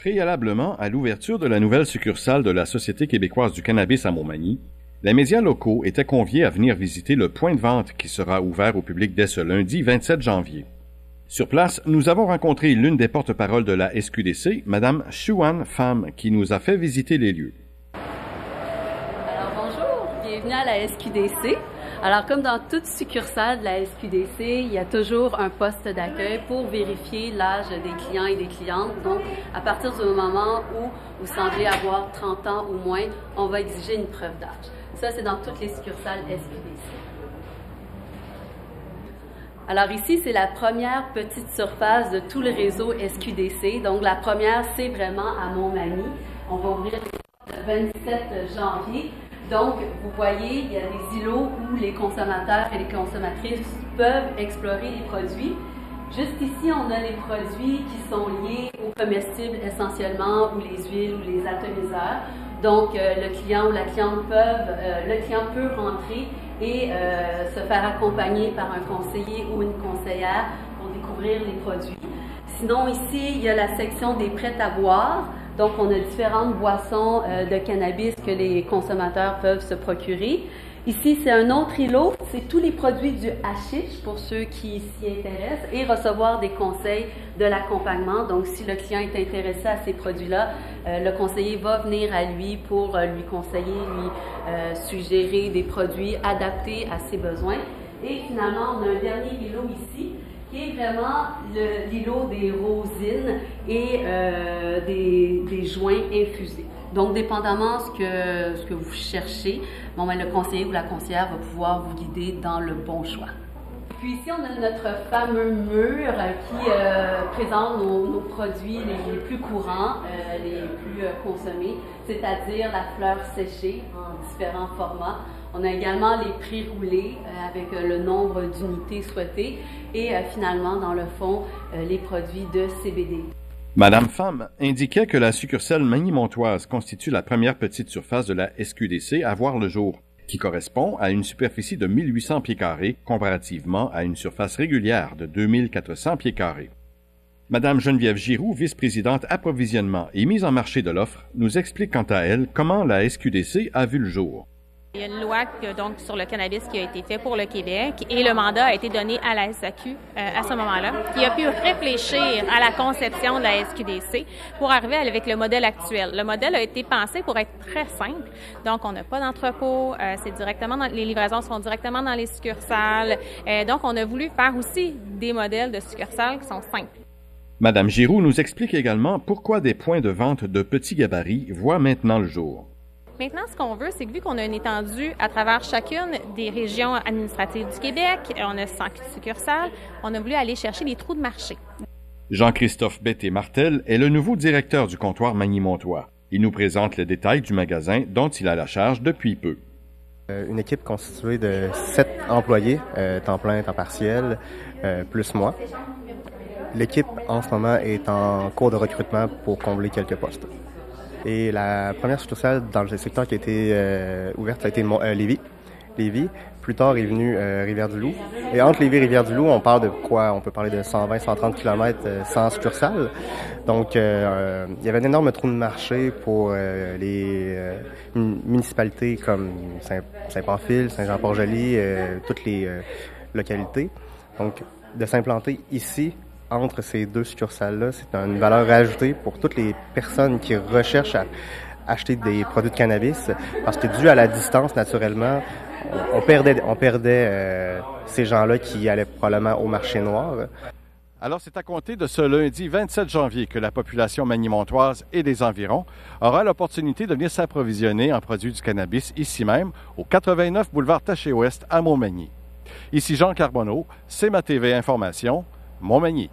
Préalablement à l'ouverture de la nouvelle succursale de la Société québécoise du cannabis à Montmagny, les médias locaux étaient conviés à venir visiter le point de vente qui sera ouvert au public dès ce lundi 27 janvier. Sur place, nous avons rencontré l'une des porte-paroles de la SQDC, Mme Chouane Pham, qui nous a fait visiter les lieux. Alors bonjour, bienvenue à la SQDC. Alors comme dans toute succursale de la SQDC, il y a toujours un poste d'accueil pour vérifier l'âge des clients et des clientes. Donc à partir du moment où vous semblez avoir 30 ans ou moins, on va exiger une preuve d'âge. Ça, c'est dans toutes les succursales SQDC. Alors ici, c'est la première petite surface de tout le réseau SQDC. Donc la première, c'est vraiment à Montmagny. On va ouvrir le 27 janvier. Donc, vous voyez, il y a des îlots où les consommateurs et les consommatrices peuvent explorer les produits. Juste ici, on a les produits qui sont liés aux comestibles essentiellement, ou les huiles, ou les atomiseurs. Donc, le client ou la cliente peut rentrer et se faire accompagner par un conseiller ou une conseillère pour découvrir les produits. Sinon, ici, il y a la section des prêts à boire. Donc, on a différentes boissons de cannabis que les consommateurs peuvent se procurer. Ici, c'est un autre îlot, c'est tous les produits du hashish pour ceux qui s'y intéressent et recevoir des conseils de l'accompagnement. Donc, si le client est intéressé à ces produits-là, le conseiller va venir à lui pour lui conseiller, lui suggérer des produits adaptés à ses besoins. Et finalement, on a un dernier îlot ici, qui est vraiment l'îlot des rosines et des joints infusés. Donc, dépendamment ce que vous cherchez, le conseiller ou la conseillère va pouvoir vous guider dans le bon choix. Puis ici, on a notre fameux mur qui présente nos produits les plus courants, les plus consommés, c'est-à-dire la fleur séchée en différents formats. On a également les prix roulés avec le nombre d'unités souhaitées et finalement, dans le fond, les produits de CBD. Madame Pham indiquait que la succursale Magny-Montoise constitue la première petite surface de la SQDC à voir le jour, qui correspond à une superficie de 1800 pieds carrés comparativement à une surface régulière de 2400 pieds carrés. Madame Geneviève Giroux, vice-présidente approvisionnement et mise en marché de l'offre, nous explique quant à elle comment la SQDC a vu le jour. Il y a une loi donc sur le cannabis qui a été faite pour le Québec et le mandat a été donné à la SAQ à ce moment-là, qui a pu réfléchir à la conception de la SQDC pour arriver avec le modèle actuel. Le modèle a été pensé pour être très simple, donc on n'a pas d'entrepôt, les livraisons sont directement dans les succursales, donc on a voulu faire aussi des modèles de succursales qui sont simples. Madame Giroux nous explique également pourquoi des points de vente de petits gabarits voient maintenant le jour. Maintenant, ce qu'on veut, c'est que vu qu'on a une étendue à travers chacune des régions administratives du Québec, on a 100 succursales, on a voulu aller chercher des trous de marché. Jean-Christophe Betté-Martel est le nouveau directeur du comptoir Magny-Montois. Il nous présente les détails du magasin dont il a la charge depuis peu. Une équipe constituée de 7 employés, temps plein, temps partiel, plus moi. L'équipe, en ce moment, est en cours de recrutement pour combler quelques postes. Et la première succursale dans le secteur qui a été ouverte, ça a été Lévis. Lévis. Plus tard est venu Rivière-du-Loup. Et entre Lévis et Rivière-du-Loup, on parle de quoi? On peut parler de 120-130 km sans succursale. Donc, il y avait un énorme trou de marché pour les municipalités comme Saint-Pamphile, Saint-Jean-Port-Joli, toutes les localités. Donc, de s'implanter ici, entre ces deux succursales-là, c'est une valeur ajoutée pour toutes les personnes qui recherchent à acheter des produits de cannabis, parce que dû à la distance, naturellement, on perdait ces gens-là qui allaient probablement au marché noir. Alors, c'est à compter de ce lundi 27 janvier que la population magny-montoise et des environs aura l'opportunité de venir s'approvisionner en produits du cannabis ici même, au 89 boulevard Taché-Ouest à Montmagny. Ici Jean Carbonneau, CMA TV Information, Montmagny.